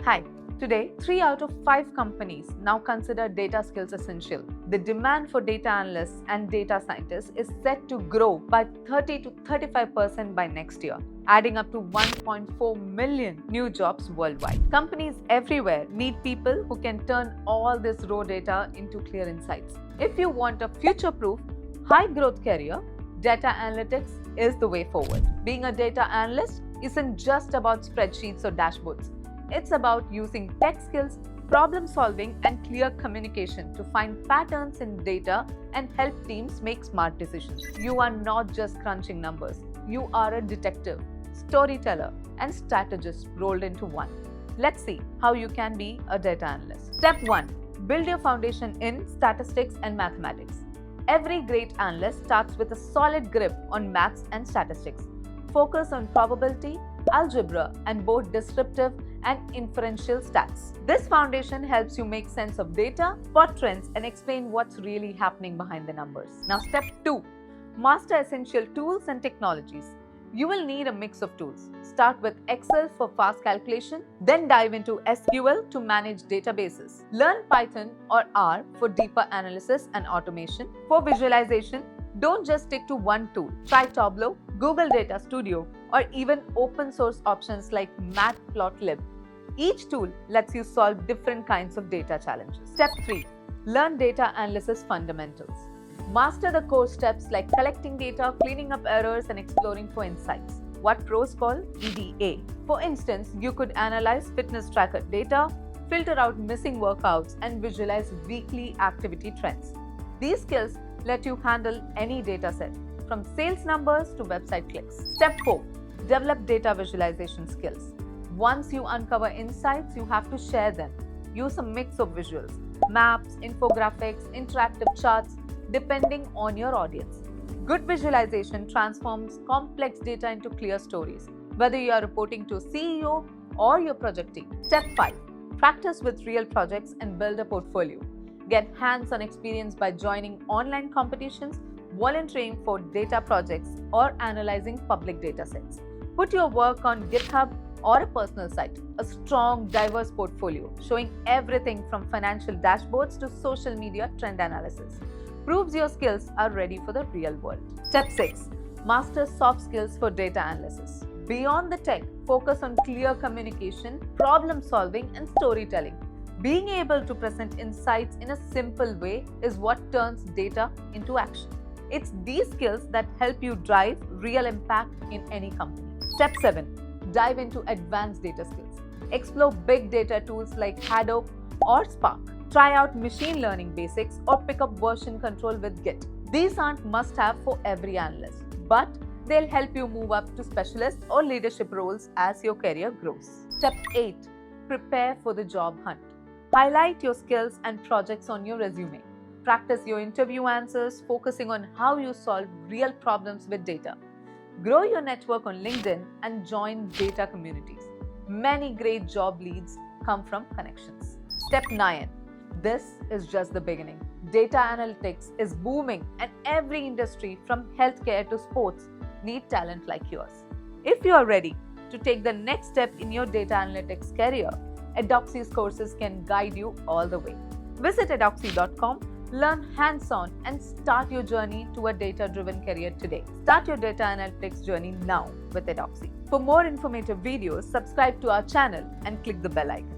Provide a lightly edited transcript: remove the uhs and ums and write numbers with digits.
Hi. Today, 3 out of 5 companies now consider data skills essential. The demand for data analysts and data scientists is set to grow by 30 to 35% by next year, adding up to 1.4 million new jobs worldwide. Companies everywhere need people who can turn all this raw data into clear insights. If you want a future-proof, high-growth career, data analytics is the way forward. Being a data analyst isn't just about spreadsheets or dashboards. It's about using tech skills, problem solving, and clear communication to find patterns in data and help teams make smart decisions. You are not just crunching numbers. You are a detective, storyteller, and strategist rolled into one. Let's see how you can be a data analyst. Step 1. Build your foundation in statistics and mathematics. Every great analyst starts with a solid grip on maths and statistics. Focus on probability, algebra, and both descriptive and inferential stats. This foundation helps you make sense of data, spot trends, and explain what's really happening behind the numbers. Now, step 2. Master essential tools and technologies. You will need a mix of tools. Start with Excel for fast calculation, then dive into SQL to manage databases. Learn Python or R for deeper analysis and automation. For visualization, don't just stick to one tool. Try Tableau, Google Data Studio, or even open source options like Matplotlib. Each tool lets you solve different kinds of data challenges. Step 3. Learn data analysis fundamentals. Master the core steps like collecting data, cleaning up errors, and exploring for insights. What pros call EDA. For instance, you could analyze fitness tracker data, filter out missing workouts, and visualize weekly activity trends. These skills let you handle any data set, from sales numbers to website clicks. Step 4. Develop data visualization skills. Once you uncover insights, you have to share them. Use a mix of visuals, maps, infographics, interactive charts, depending on your audience. Good visualization transforms complex data into clear stories, whether you are reporting to a CEO or your project team. Step 5. Practice with real projects and build a portfolio. Get hands-on experience by joining online competitions, volunteering for data projects, or analyzing public data sets. Put your work on GitHub or a personal site. A strong, diverse portfolio showing everything from financial dashboards to social media trend analysis proves your skills are ready for the real world. Step 6. Master soft skills for data analysis. Beyond the tech, focus on clear communication, problem solving, and storytelling. Being able to present insights in a simple way is what turns data into action. It's these skills that help you drive real impact in any company. Step 7. Dive into advanced data skills. Explore big data tools like Hadoop or Spark. Try out machine learning basics or pick up version control with Git. These aren't must-have for every analyst, but they'll help you move up to specialist or leadership roles as your career grows. Step 8. Prepare for the job hunt. Highlight your skills and projects on your resume. Practice your interview answers, focusing on how you solve real problems with data. Grow your network on LinkedIn and join data communities. Many great job leads come from connections. Step 9. This is just the beginning. Data analytics is booming, and every industry from healthcare to sports needs talent like yours. If you are ready to take the next step in your data analytics career, Edoxi's courses can guide you all the way. Visit edoxi.com, learn hands-on, and start your journey to a data-driven career today. Start your data analytics journey now with Edoxi. For more informative videos, subscribe to our channel and click the bell icon.